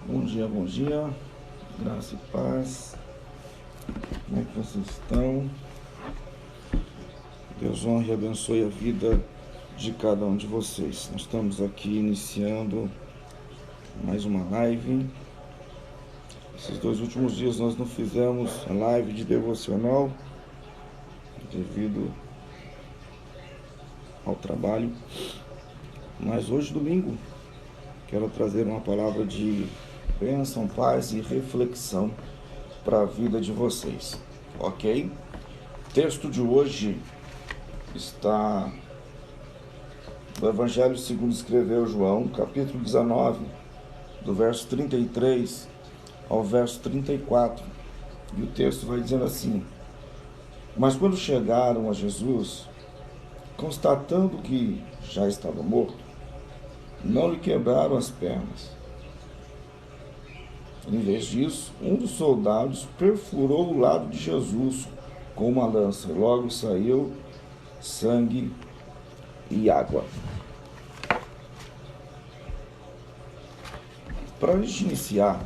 Bom dia, graça e paz. Como é que vocês estão? Deus honre e abençoe a vida de cada um de vocês. Nós estamos aqui iniciando mais uma live. Esses 2 últimos dias nós não fizemos a live de devocional devido ao trabalho, mas hoje, domingo, quero trazer uma palavra de bênção, paz e reflexão para a vida de vocês, ok? O texto de hoje está no Evangelho segundo escreveu João, capítulo 19, do verso 33 ao verso 34, e o texto vai dizendo assim: mas quando chegaram a Jesus, constatando que já estava morto, não lhe quebraram as pernas. Em vez disso, um dos soldados perfurou o lado de Jesus com uma lança. Logo saiu sangue e água. Para a gente iniciar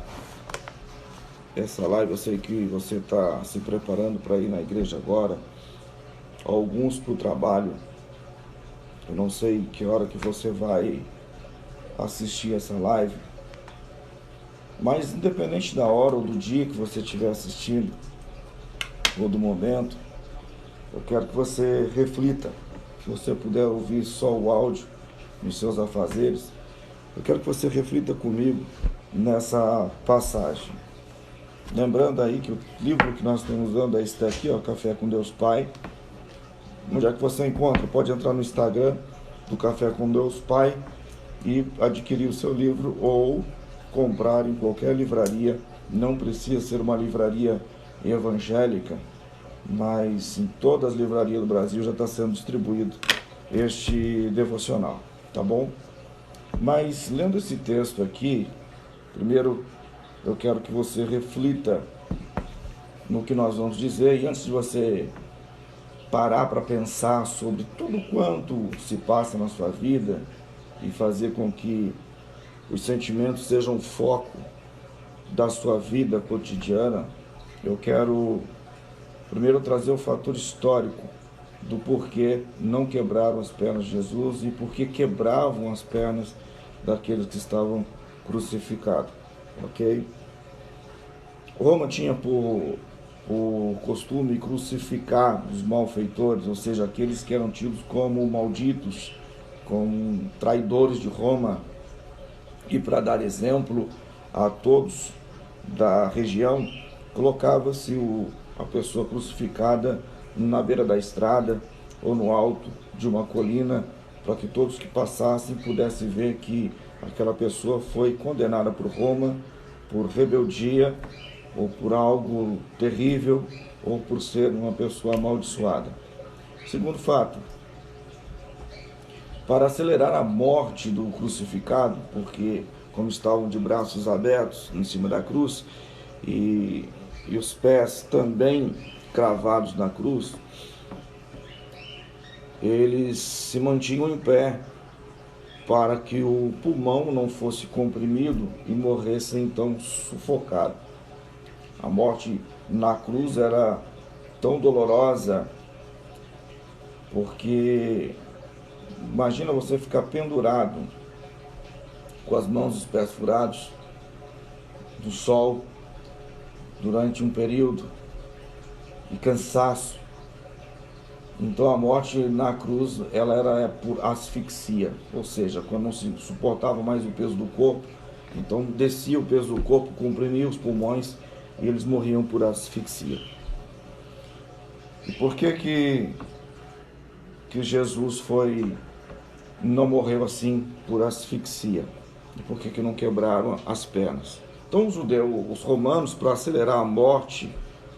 essa live, eu sei que você está se preparando para ir na igreja agora, alguns para o trabalho. Eu não sei que hora que você vai assistir essa live, mas independente da hora ou do dia que você estiver assistindo, ou do momento, eu quero que você reflita. Se você puder ouvir só o áudio nos seus afazeres, eu quero que você reflita comigo nessa passagem. Lembrando aí que o livro que nós estamos usando é esse daqui, ó, Café com Deus Pai. Onde é que você encontra? Pode entrar no Instagram do Café com Deus Pai e adquirir o seu livro ou comprar em qualquer livraria. Não precisa ser uma livraria evangélica, mas em todas as livrarias do Brasil já está sendo distribuído este devocional, tá bom? Mas lendo esse texto aqui, primeiro eu quero que você reflita no que nós vamos dizer, e antes de você parar para pensar sobre tudo quanto se passa na sua vida e fazer com que os sentimentos sejam o foco da sua vida cotidiana, eu quero primeiro trazer o fator histórico do porquê não quebraram as pernas de Jesus e porquê quebravam as pernas daqueles que estavam crucificados, ok? Roma tinha por costume crucificar os malfeitores, ou seja, aqueles que eram tidos como malditos, como traidores de Roma. E para dar exemplo a todos da região, colocava-se a pessoa crucificada na beira da estrada ou no alto de uma colina, para que todos que passassem pudessem ver que aquela pessoa foi condenada por Roma por rebeldia, ou por algo terrível, ou por ser uma pessoa amaldiçoada. Segundo fato, para acelerar a morte do crucificado, porque como estavam de braços abertos em cima da cruz e os pés também cravados na cruz, eles se mantinham em pé para que o pulmão não fosse comprimido e morresse então sufocado. A morte na cruz era tão dolorosa porque imagina você ficar pendurado com as mãos e os pés furados do sol durante um período e cansaço. Então a morte na cruz ela era por asfixia, ou seja, quando não se suportava mais o peso do corpo, então descia o peso do corpo, comprimia os pulmões e eles morriam por asfixia. E por que Jesus não morreu assim por asfixia? E por que não quebraram as pernas? Então os romanos, para acelerar a morte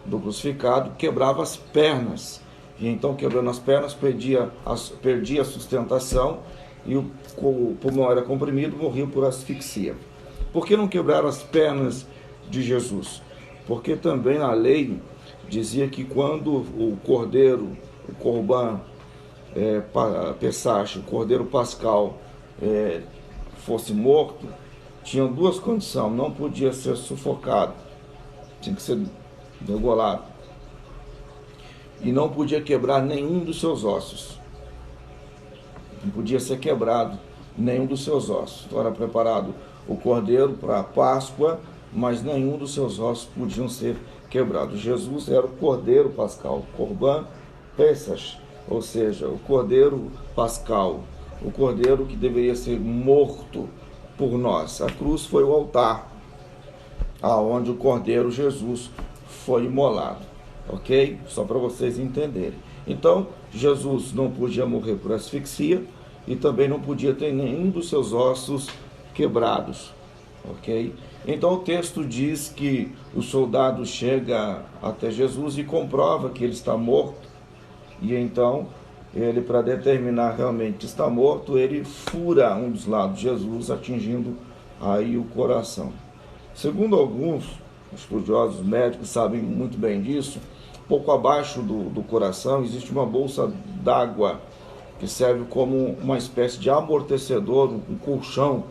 do crucificado, quebravam as pernas. E então, quebrando as pernas, perdia a sustentação e o pulmão era comprimido, morria por asfixia. Por que não quebraram as pernas de Jesus? Porque também na lei dizia que quando o cordeiro, o corban, Pesach, o cordeiro pascal, fosse morto, tinha duas condições: não podia ser sufocado, tinha que ser degolado, e não podia quebrar nenhum dos seus ossos. Não podia ser quebrado nenhum dos seus ossos. Então era preparado o cordeiro para a Páscoa, mas nenhum dos seus ossos podiam ser quebrados. Jesus era o cordeiro pascal, Corban Pessach, ou seja, o cordeiro pascal, o cordeiro que deveria ser morto por nós. A cruz foi o altar aonde o cordeiro Jesus foi imolado, ok? Só para vocês entenderem. Então, Jesus não podia morrer por asfixia e também não podia ter nenhum dos seus ossos quebrados, ok? Então o texto diz que o soldado chega até Jesus e comprova que ele está morto, e então ele, para determinar realmente que está morto, ele fura um dos lados de Jesus, atingindo aí o coração. Segundo alguns estudiosos médicos sabem muito bem disso, pouco abaixo do coração existe uma bolsa d'água que serve como uma espécie de amortecedor, um colchão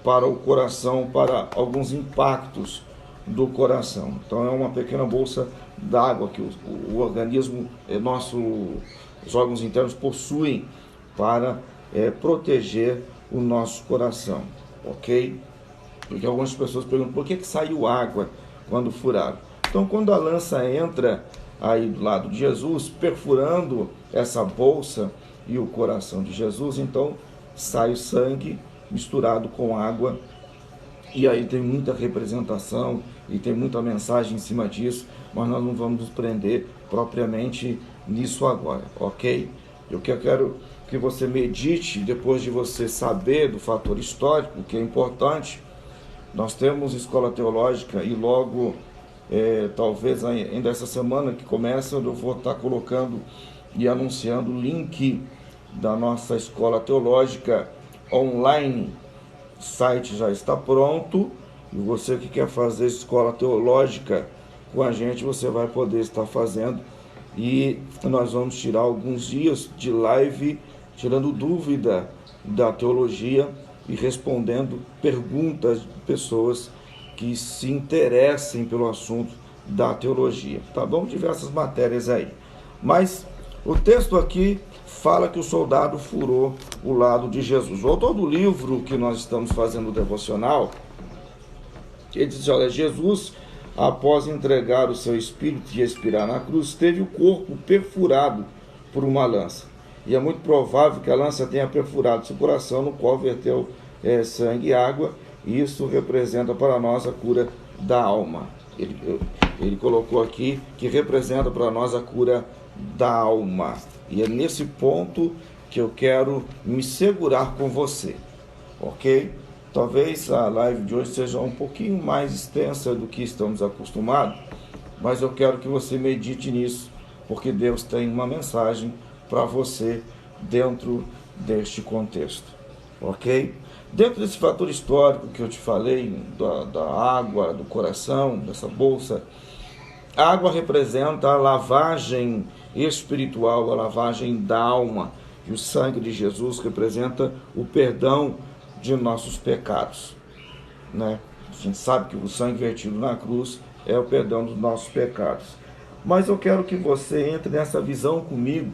para o coração, para alguns impactos do coração. Então é uma pequena bolsa d'água que o organismo nosso, os órgãos internos possuem para proteger o nosso coração, ok? Porque algumas pessoas perguntam por que saiu água quando furaram. Então quando a lança entra aí do lado de Jesus, perfurando essa bolsa e o coração de Jesus, então sai o sangue misturado com água, e aí tem muita representação e tem muita mensagem em cima disso, mas nós não vamos nos prender propriamente nisso agora, ok? Eu quero que você medite, depois de você saber do fator histórico, que é importante. Nós temos escola teológica e logo, talvez ainda essa semana que começa, eu vou estar colocando e anunciando o link da nossa escola teológica online. O site já está pronto e você que quer fazer escola teológica com a gente, você vai poder estar fazendo, e nós vamos tirar alguns dias de live tirando dúvida da teologia e respondendo perguntas de pessoas que se interessem pelo assunto da teologia, tá bom? Diversas matérias aí. Mas o texto aqui fala que o soldado furou o lado de Jesus. O autor do livro que nós estamos fazendo o devocional, ele diz: olha, Jesus, após entregar o seu espírito e expirar na cruz, teve o corpo perfurado por uma lança. E é muito provável que a lança tenha perfurado seu coração, no qual verteu sangue e água, e isso representa para nós a cura da alma. Ele colocou aqui que representa para nós a cura da alma. E é nesse ponto que eu quero me segurar com você, ok? Talvez a live de hoje seja um pouquinho mais extensa do que estamos acostumados, mas eu quero que você medite nisso, porque Deus tem uma mensagem para você dentro deste contexto, ok? Dentro desse fator histórico que eu te falei, da água, do coração, dessa bolsa, a água representa a lavagem espiritual, a lavagem da alma, e o sangue de Jesus representa o perdão de nossos pecados, né? A gente sabe que o sangue vertido na cruz é o perdão dos nossos pecados. Mas eu quero que você entre nessa visão comigo,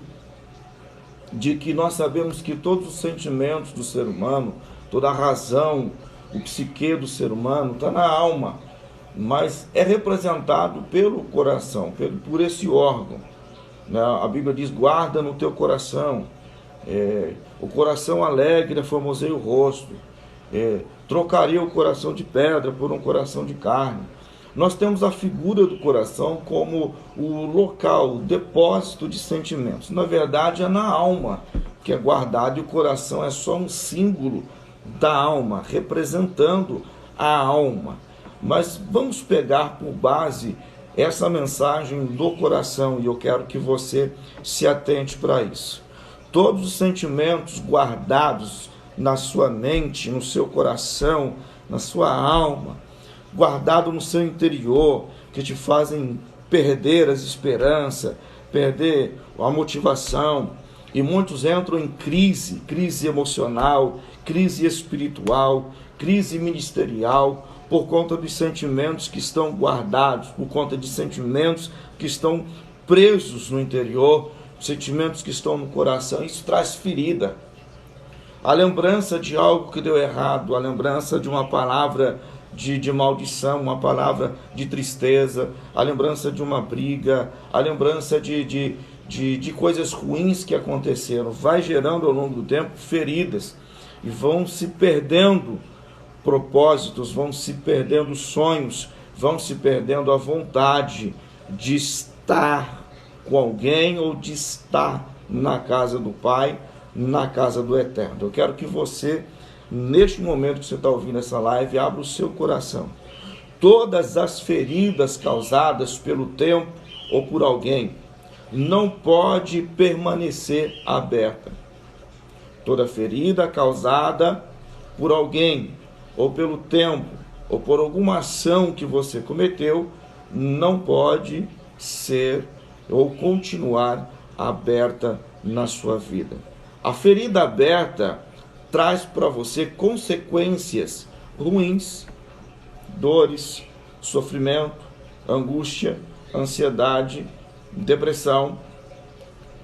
de que nós sabemos que todos os sentimentos do ser humano, toda a razão, o psique do ser humano está na alma, mas é representado pelo coração, por esse órgão, né? A Bíblia diz: guarda no teu coração, o coração alegre formoseia o rosto, trocaria o coração de pedra por um coração de carne. Nós temos a figura do coração como o local, o depósito de sentimentos. Na verdade, é na alma que é guardado, e o coração é só um símbolo da alma, representando a alma. Mas vamos pegar por base essa mensagem do coração, e eu quero que você se atente para isso. Todos os sentimentos guardados na sua mente, no seu coração, na sua alma, guardado no seu interior, que te fazem perder as esperanças, perder a motivação, E muitos entram em crise emocional, crise espiritual, crise ministerial, por conta dos sentimentos que estão guardados, por conta de sentimentos que estão presos no interior, sentimentos que estão no coração. Isso traz ferida. A lembrança de algo que deu errado, a lembrança de uma palavra de maldição, uma palavra de tristeza, a lembrança de uma briga, a lembrança de coisas ruins que aconteceram, vai gerando ao longo do tempo feridas, e vão se perdendo propósitos, vão se perdendo sonhos, vão se perdendo a vontade de estar com alguém ou de estar na casa do Pai, na casa do Eterno. Eu quero que você, neste momento que você está ouvindo essa live, abra o seu coração. Todas as feridas causadas pelo tempo ou por alguém não pode permanecer aberta. Toda ferida causada por alguém, ou pelo tempo, ou por alguma ação que você cometeu, não pode ser ou continuar aberta na sua vida. A ferida aberta traz para você consequências ruins, dores, sofrimento, angústia, ansiedade, depressão.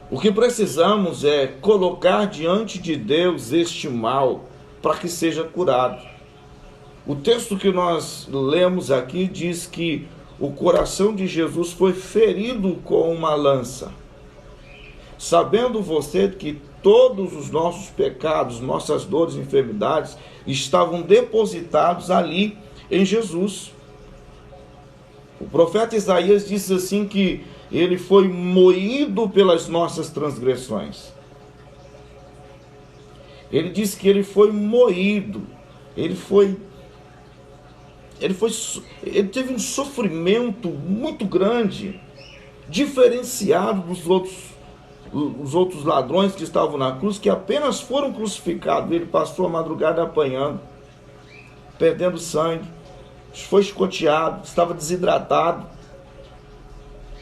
O que precisamos é colocar diante de Deus este mal para que seja curado. O texto que nós lemos aqui diz que o coração de Jesus foi ferido com uma lança. Sabendo você que todos os nossos pecados, nossas dores e enfermidades estavam depositados ali em Jesus. O profeta Isaías disse assim que ele foi moído pelas nossas transgressões. Ele diz que ele foi moído, ele teve um sofrimento muito grande, diferenciado dos outros ladrões que estavam na cruz, que apenas foram crucificados. Ele passou a madrugada apanhando, perdendo sangue, foi escoteado, estava desidratado.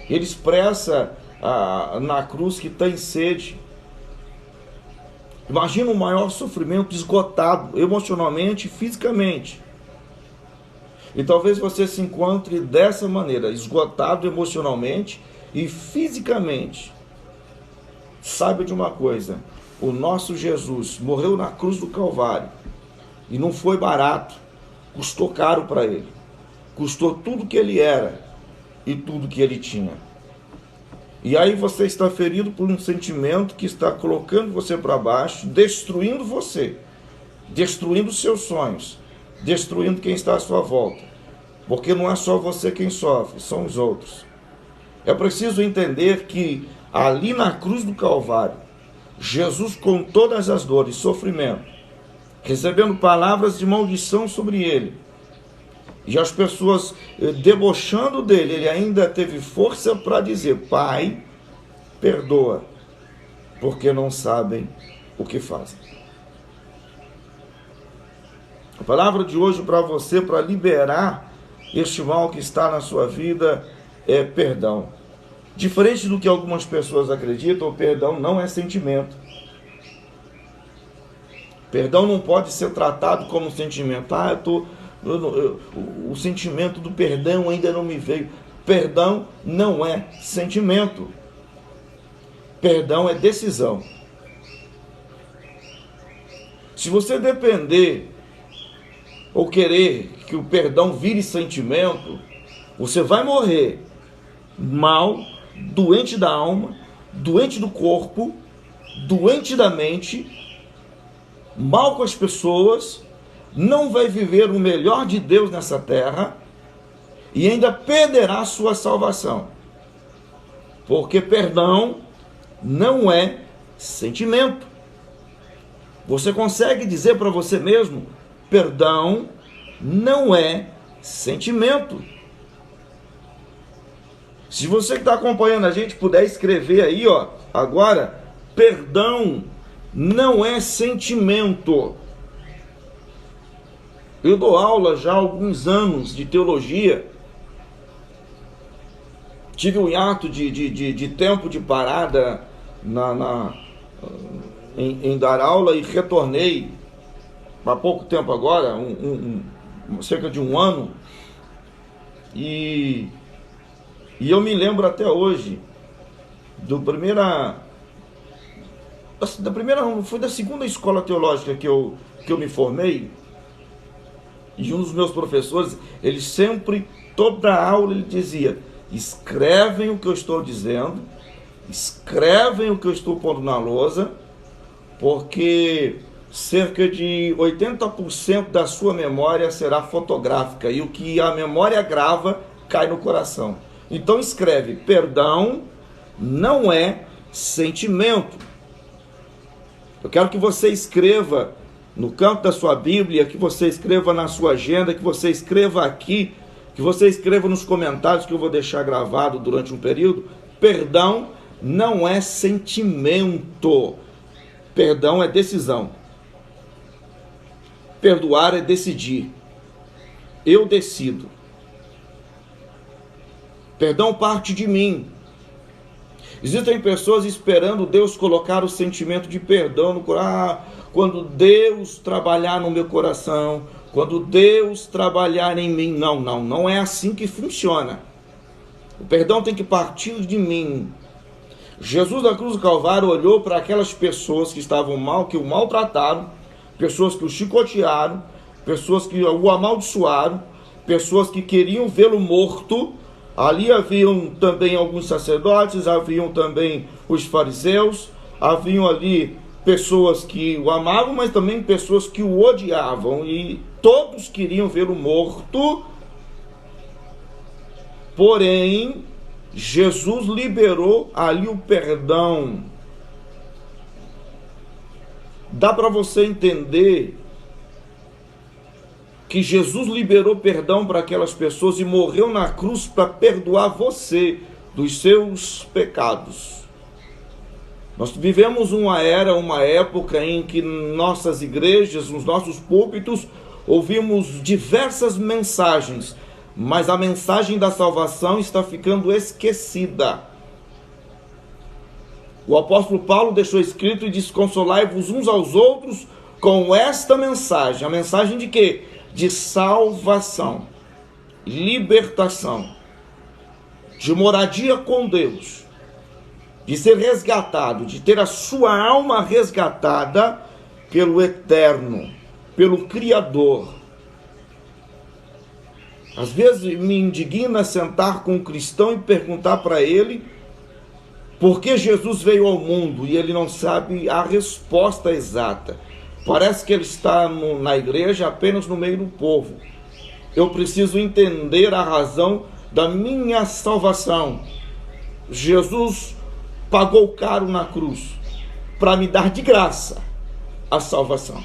Ele expressa na cruz que tem sede. Imagina o maior sofrimento, esgotado emocionalmente e fisicamente. E talvez você se encontre dessa maneira, esgotado emocionalmente e fisicamente. Saiba de uma coisa: o nosso Jesus morreu na cruz do Calvário e não foi barato, custou caro para ele, custou tudo que ele era e tudo que ele tinha. E aí você está ferido por um sentimento que está colocando você para baixo, destruindo você, destruindo seus sonhos, destruindo quem está à sua volta, porque não é só você quem sofre, são os outros. É preciso entender que ali na cruz do Calvário, Jesus, com todas as dores e sofrimento, recebendo palavras de maldição sobre ele, e as pessoas debochando dele, ele ainda teve força para dizer: Pai, perdoa, porque não sabem o que fazem. A palavra de hoje para você, para liberar este mal que está na sua vida, é perdão. Diferente do que algumas pessoas acreditam, o perdão não é sentimento. Perdão não pode ser tratado como sentimento. O sentimento do perdão ainda não me veio. Perdão não é sentimento. Perdão é decisão. Se você depender ou querer que o perdão vire sentimento, você vai morrer mal, doente da alma, doente do corpo, doente da mente, mal com as pessoas, não vai viver o melhor de Deus nessa terra e ainda perderá a sua salvação. Porque perdão não é sentimento. Você consegue dizer para você mesmo: perdão não é sentimento. Se você que está acompanhando a gente puder escrever aí, agora: perdão não é sentimento. Eu dou aula já há alguns anos de teologia. Tive um hiato de tempo de parada em dar aula e retornei há pouco tempo agora, cerca de um ano, e eu me lembro até hoje foi da segunda escola teológica que eu me formei, e um dos meus professores, ele sempre, toda a aula ele dizia: escrevem o que eu estou dizendo, escrevem o que eu estou pondo na lousa, porque cerca de 80% da sua memória será fotográfica, e o que a memória grava cai no coração. Então escreve: perdão não é sentimento. Eu quero que você escreva no canto da sua Bíblia, que você escreva na sua agenda, que você escreva aqui, que você escreva nos comentários que eu vou deixar gravado durante um período: perdão não é sentimento. Perdão é decisão. Perdoar é decidir. Eu decido. Perdão parte de mim. Existem pessoas esperando Deus colocar o sentimento de perdão no coração. Quando Deus trabalhar no meu coração, quando Deus trabalhar em mim. Não é assim que funciona. O perdão tem que partir de mim. Jesus da cruz do Calvário olhou para aquelas pessoas que estavam mal, que o maltrataram, pessoas que o chicotearam, pessoas que o amaldiçoaram, pessoas que queriam vê-lo morto. Ali haviam também alguns sacerdotes, haviam também os fariseus, haviam ali pessoas que o amavam, mas também pessoas que o odiavam, e todos queriam vê-lo morto. Porém, Jesus liberou ali o perdão. Dá para você entender que Jesus liberou perdão para aquelas pessoas e morreu na cruz para perdoar você dos seus pecados. Nós vivemos uma época em que nossas igrejas, nos nossos púlpitos, ouvimos diversas mensagens, mas a mensagem da salvação está ficando esquecida. O apóstolo Paulo deixou escrito e disse: consolai-vos uns aos outros com esta mensagem. A mensagem de quê? De salvação, libertação, de moradia com Deus, de ser resgatado, de ter a sua alma resgatada pelo Eterno, pelo Criador. Às vezes me indigna sentar com um cristão e perguntar para ele por que Jesus veio ao mundo e ele não sabe a resposta exata. Parece que ele está na igreja apenas no meio do povo. Eu preciso entender a razão da minha salvação. Jesus pagou caro na cruz para me dar de graça a salvação.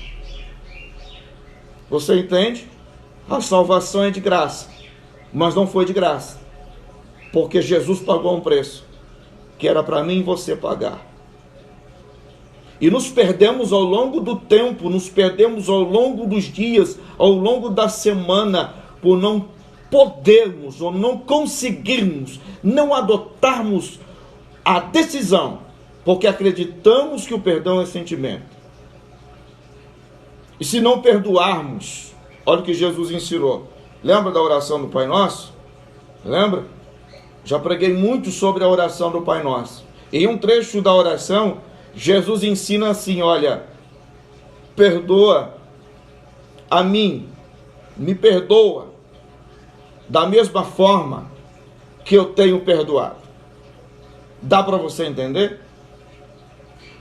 Você entende? A salvação é de graça, mas não foi de graça, porque Jesus pagou um preço que era para mim e você pagar. E nos perdemos ao longo do tempo, nos perdemos ao longo dos dias, ao longo da semana, por não podermos ou não conseguirmos, não adotarmos a decisão, porque acreditamos que o perdão é sentimento. E se não perdoarmos, olha o que Jesus ensinou. Lembra da oração do Pai Nosso? Lembra? Já preguei muito sobre a oração do Pai Nosso. Em um trecho da oração, Jesus ensina assim: olha, perdoa a mim, me perdoa da mesma forma que eu tenho perdoado. Dá para você entender?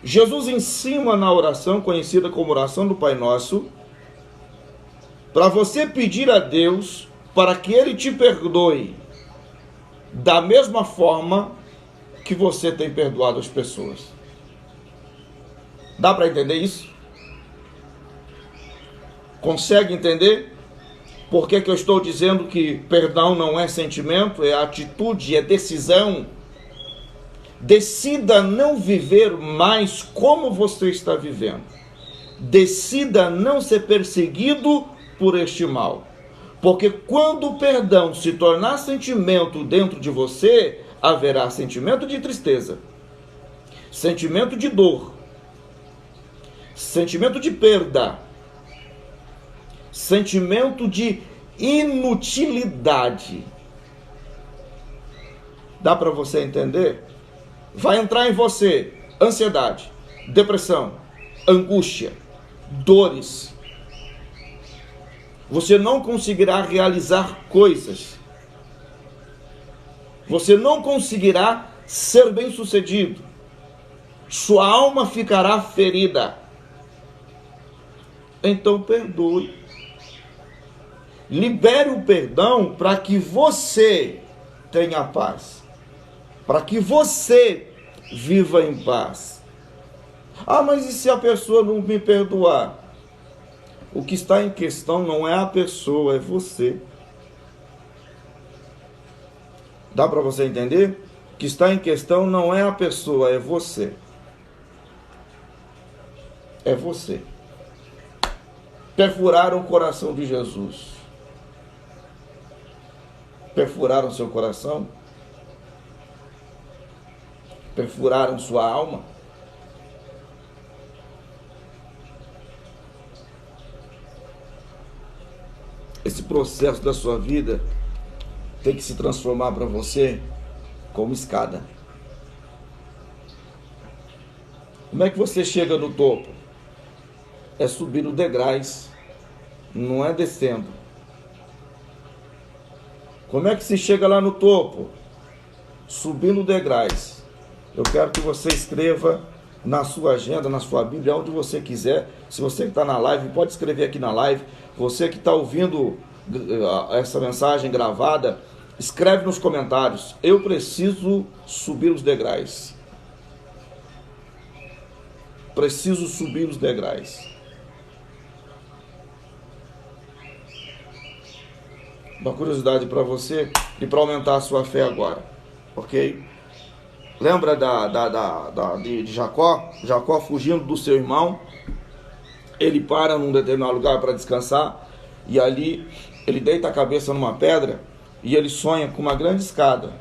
Jesus ensina na oração, conhecida como oração do Pai Nosso, para você pedir a Deus para que Ele te perdoe da mesma forma que você tem perdoado as pessoas. Dá para entender isso? Consegue entender? Por que eu estou dizendo que perdão não é sentimento, é atitude, é decisão? Decida não viver mais como você está vivendo. Decida não ser perseguido por este mal. Porque quando o perdão se tornar sentimento dentro de você, haverá sentimento de tristeza, sentimento de dor, sentimento de perda, sentimento de inutilidade. Dá para você entender? Vai entrar em você ansiedade, depressão, angústia, dores. Você não conseguirá realizar coisas. Você não conseguirá ser bem-sucedido. Sua alma ficará ferida. Então perdoe. Libere o perdão para que você tenha paz. Para que você viva em paz. Ah, mas e se a pessoa não me perdoar? O que está em questão não é a pessoa, é você. Dá para você entender? O que está em questão não é a pessoa, é você. É você. Perfuraram o coração de Jesus. Perfuraram seu coração? Perfuraram sua alma? Esse processo da sua vida tem que se transformar para você como escada. Como é que você chega no topo? É subindo degraus, não é descendo. Como é que se chega lá no topo? Subindo degraus. Eu quero que você escreva na sua agenda, na sua Bíblia, onde você quiser. Se você que está na live, pode escrever aqui na live. Você que está ouvindo essa mensagem gravada, escreve nos comentários: eu preciso subir os degraus. Preciso subir os degraus. Uma curiosidade para você e para aumentar a sua fé agora, ok? Lembra de Jacó? Jacó fugindo do seu irmão. Ele para num determinado lugar para descansar. E ali ele deita a cabeça numa pedra. E ele sonha com uma grande escada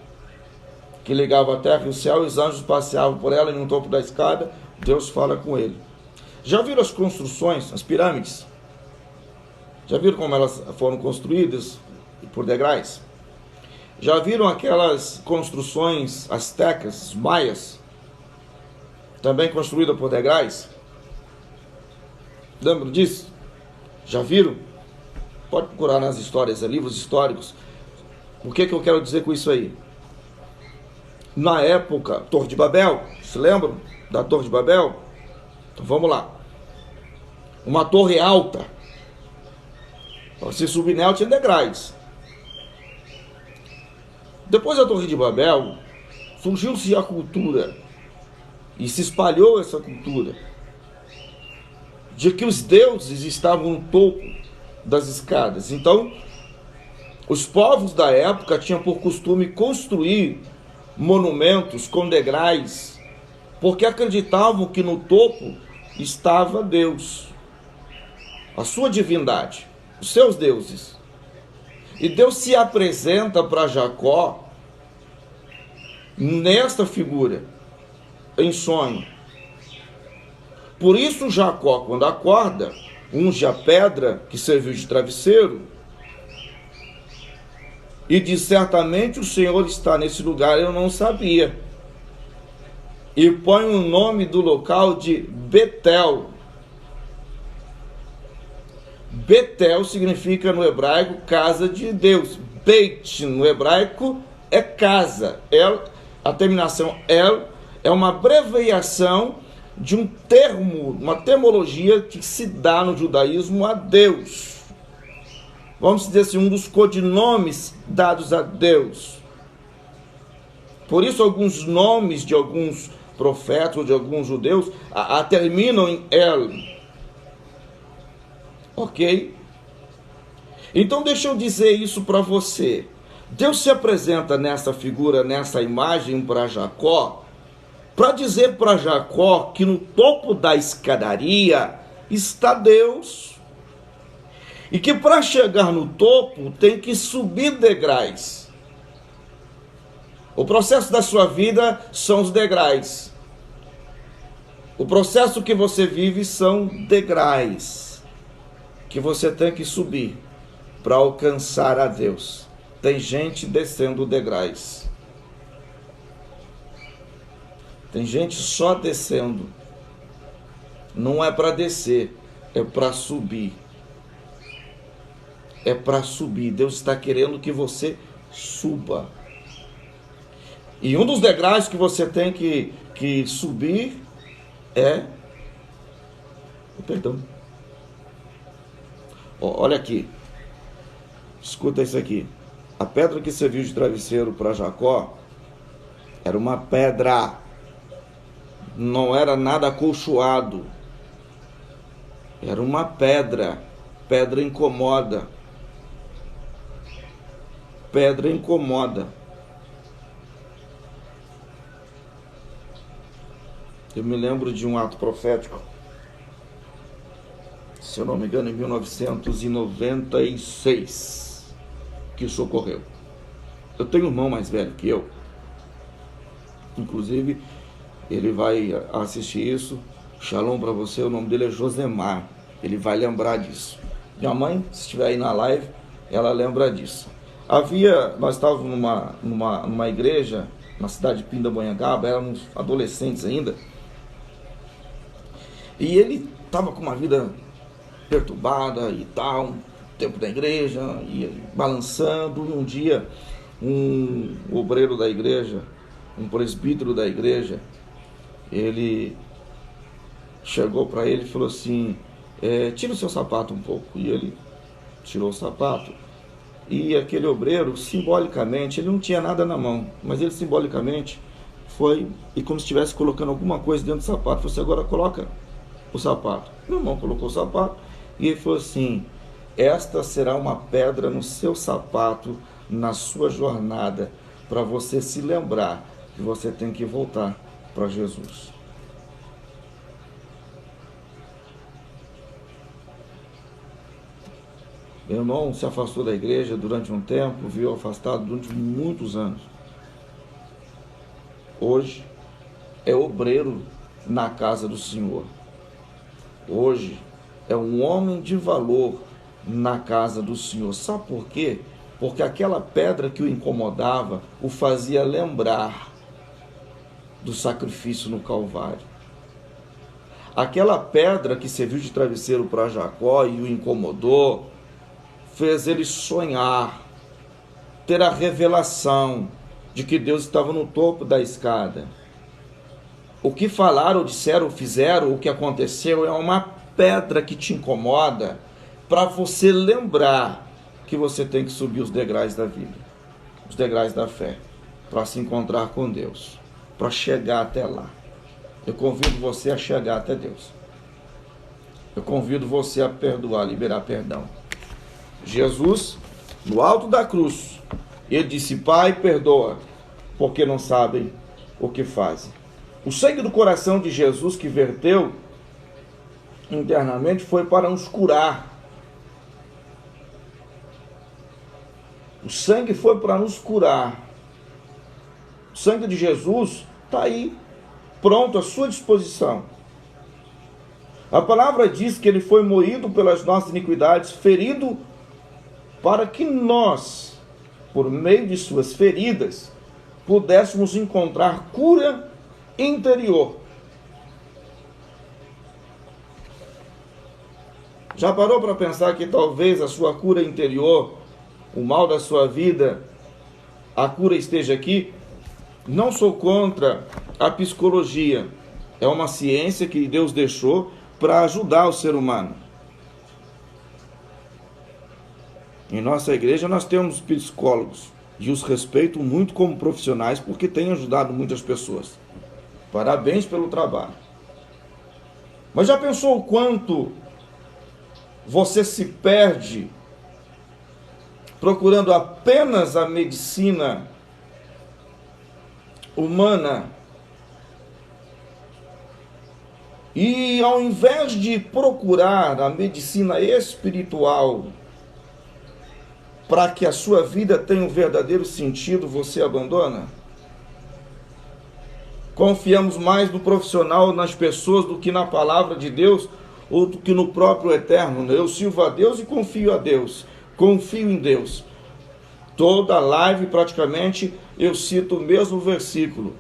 que ligava a terra e o céu. E os anjos passeavam por ela. E no topo da escada Deus fala com ele. Já viram as construções, as pirâmides? Já viram como elas foram construídas por degraus? Já viram aquelas construções astecas, maias, também construídas por degraus? Lembram disso? Já viram? Pode procurar nas histórias, livros históricos. O que eu quero dizer com isso aí? Na época, Torre de Babel, se lembram da Torre de Babel? Então vamos lá. Uma torre alta. Para se subir nela tinha degraus. Depois da Torre de Babel, surgiu-se a cultura e se espalhou essa cultura de que os deuses estavam no topo das escadas. Então, os povos da época tinham por costume construir monumentos com degraus, porque acreditavam que no topo estava Deus, a sua divindade, os seus deuses. E Deus se apresenta para Jacó nesta figura, em sonho. Por isso Jacó, quando acorda, unge a pedra que serviu de travesseiro e diz: certamente o Senhor está nesse lugar, eu não sabia. E põe o nome do local de Betel. Betel significa no hebraico casa de Deus. Beit no hebraico é casa. El, a terminação El é uma abreviação de um termo, uma termologia que se dá no judaísmo a Deus. Vamos dizer assim, um dos codinomes dados a Deus. Por isso alguns nomes de alguns profetas ou de alguns judeus terminam em El. Ok? Então deixa eu dizer isso para você. Deus se apresenta nessa figura, nessa imagem para Jacó, para dizer para Jacó que no topo da escadaria está Deus. E que para chegar no topo tem que subir degraus. O processo da sua vida são os degraus. O processo que você vive são degraus que você tem que subir para alcançar a Deus. Tem gente descendo degraus. Tem gente só descendo. Não é para descer, é para subir. É para subir. Deus está querendo que você suba. E um dos degraus que você tem que subir é o perdão. Olha aqui. Escuta isso aqui. A pedra que serviu de travesseiro para Jacó era uma pedra. Não era nada acolchoado. Era uma pedra. Pedra incomoda. Pedra incomoda. Eu me lembro de um ato profético, se eu não me engano, em 1996, que isso ocorreu. Eu tenho um irmão mais velho que eu. Inclusive, ele vai assistir isso. Shalom para você, o nome dele é Josemar. Ele vai lembrar disso. Minha mãe, se estiver aí na live, ela lembra disso. Nós estávamos numa igreja, na cidade de Pindamonhangaba, éramos adolescentes ainda. E ele estava com uma vida perturbada e tal, tempo da igreja, e balançando. E um dia, um obreiro da igreja, um presbítero da igreja, ele chegou para ele e falou assim, tira o seu sapato um pouco. E ele tirou o sapato. E aquele obreiro, simbolicamente, ele não tinha nada na mão, mas ele simbolicamente foi e como se estivesse colocando alguma coisa dentro do sapato. Você agora coloca o sapato. Meu irmão colocou o sapato e ele falou assim, esta será uma pedra no seu sapato, na sua jornada, para você se lembrar que você tem que voltar para Jesus. Meu irmão se afastou da igreja durante um tempo, viu afastado durante muitos anos. Hoje é obreiro na casa do Senhor. Hoje é um homem de valor na casa do Senhor. Sabe por quê? Porque aquela pedra que o incomodava o fazia lembrar do sacrifício no Calvário. Aquela pedra que serviu de travesseiro para Jacó e o incomodou, fez ele sonhar, ter a revelação de que Deus estava no topo da escada. O que falaram, disseram, fizeram, o que aconteceu é uma pedra que te incomoda para você lembrar que você tem que subir os degraus da vida, os degraus da fé, para se encontrar com Deus, para chegar até lá. Eu convido você a chegar até Deus. Eu convido você a perdoar, liberar perdão. Jesus, no alto da cruz, ele disse, Pai, perdoa, porque não sabem o que fazem. O sangue do coração de Jesus que verteu internamente foi para nos curar. O sangue foi para nos curar. O sangue de Jesus está aí, pronto, à sua disposição. A palavra diz que ele foi moído pelas nossas iniquidades, ferido para que nós, por meio de suas feridas, pudéssemos encontrar cura interior. Já parou para pensar que talvez a sua cura interior, o mal da sua vida, a cura esteja aqui? Não sou contra a psicologia. É uma ciência que Deus deixou para ajudar o ser humano. Em nossa igreja nós temos psicólogos e os respeito muito como profissionais porque têm ajudado muitas pessoas. Parabéns pelo trabalho. Mas já pensou o quanto você se perde procurando apenas a medicina humana e ao invés de procurar a medicina espiritual para que a sua vida tenha um verdadeiro sentido, você abandona? Confiamos mais no profissional, nas pessoas, do que na palavra de Deus, ou do que no próprio Eterno. Eu sirvo a Deus e confio a Deus. Confio em Deus. Toda live, praticamente, eu cito o mesmo versículo.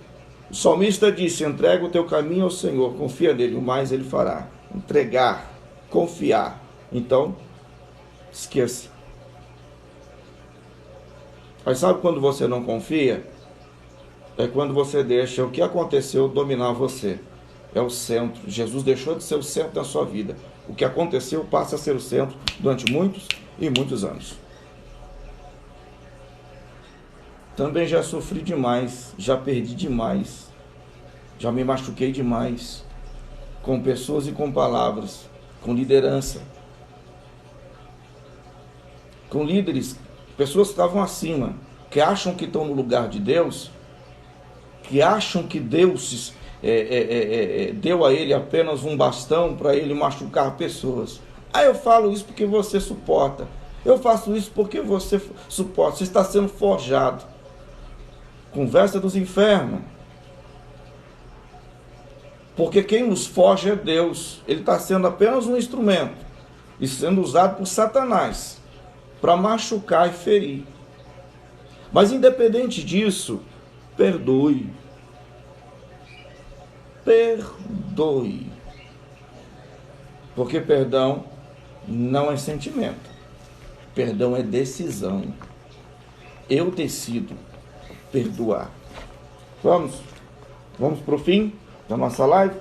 O salmista disse: entrega o teu caminho ao Senhor, confia nele, o mais ele fará. Entregar, confiar. Então, esqueça. Mas sabe quando você não confia? É quando você deixa o que aconteceu dominar você. É o centro. Jesus deixou de ser o centro da sua vida. O que aconteceu passa a ser o centro durante muitos e muitos anos. Também já sofri demais, já perdi demais, já me machuquei demais, com pessoas e com palavras, com liderança, com líderes, pessoas que estavam acima, que acham que estão no lugar de Deus, que acham que Deus deu a ele apenas um bastão para ele machucar pessoas. Eu falo isso porque você suporta. Eu faço isso porque você suporta. Você está sendo forjado. Conversa dos infernos. Porque quem nos forja é Deus. Ele está sendo apenas um instrumento e sendo usado por Satanás para machucar e ferir. Mas independente disso, perdoe. Perdoe. Porque perdão não é sentimento. Perdão é decisão. Eu decido perdoar. Vamos para o fim da nossa live?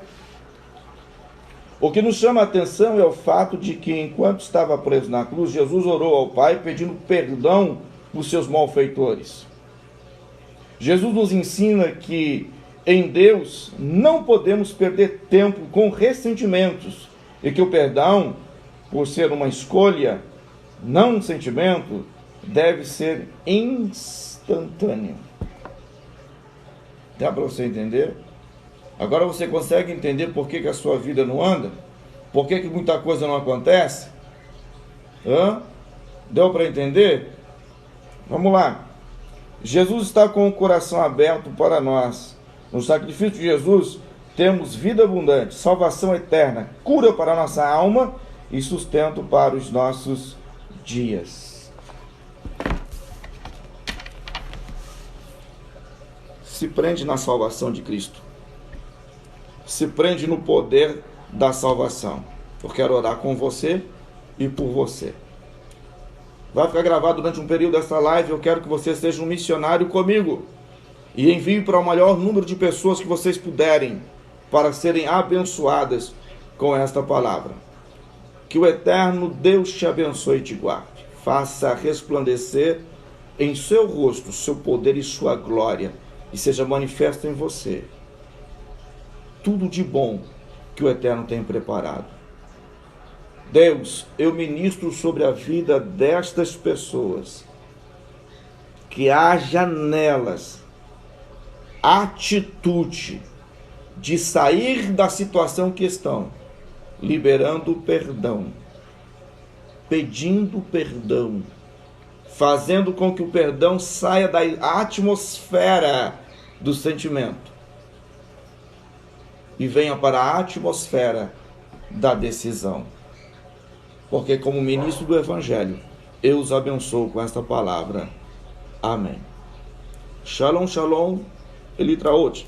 O que nos chama a atenção é o fato de que, enquanto estava preso na cruz, Jesus orou ao Pai pedindo perdão por seus malfeitores. Jesus nos ensina que em Deus não podemos perder tempo com ressentimentos e que o perdão, por ser uma escolha, não um sentimento, deve ser instantâneo. Dá para você entender? Agora você consegue entender por que a sua vida não anda? Por que muita coisa não acontece? Deu para entender? Vamos lá. Jesus está com o coração aberto para nós. No sacrifício de Jesus, temos vida abundante, salvação eterna, cura para a nossa alma e sustento para os nossos dias. Se prende na salvação de Cristo. Se prende no poder da salvação. Eu quero orar com você e por você. Vai ficar gravado durante um período dessa live. Eu quero que você seja um missionário comigo e envie para o maior número de pessoas que vocês puderem, para serem abençoadas com esta palavra. Que o eterno Deus te abençoe e te guarde. Faça resplandecer em seu rosto seu poder e sua glória, e seja manifesto em você tudo de bom que o eterno tem preparado. Deus, eu ministro sobre a vida destas pessoas, que haja nelas atitude de sair da situação que estão, liberando perdão, pedindo perdão, fazendo com que o perdão saia da atmosfera do sentimento e venha para a atmosfera da decisão. Porque como ministro do Evangelho, eu os abençoo com esta palavra. Amém. Shalom, shalom, Elitraot.